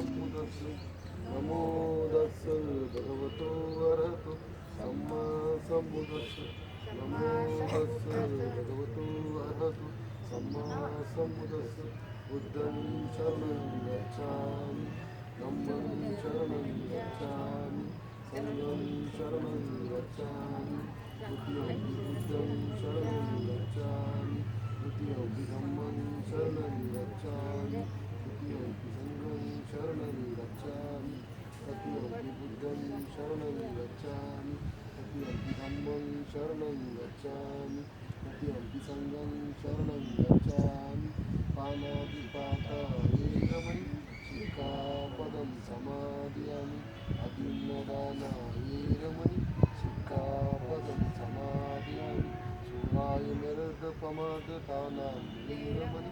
सम्बुद्धस्स नमो तस्स भगवतो अरहतो सम्मा सम्बुद्धस्स नमो तस्स भगवतो अरहतो सम्मा सम्बुद्धस्स बुद्धं शरणं गच्छामि धम्मं शरणं गच्छामि संघं शरणं गच्छामि द्वितीयं बुद्धं शरणं गच्छामि तृतीयं धम्मं शरणं गच्छामि तृतीयं संघं शरणं गच्छामि तृतीयं बुद्धं शरणं गच्छामि तृतीयं धम्मं शरणं गच्छामि तृतीयं संघं शरणं गच्छामि पानातिपाता वेरमणि शिक्खापदं समादयामि अभिन्नदाना वेरमणि शिक्खापदं समादयामि सुराय निरतपमादतानां वेरमणि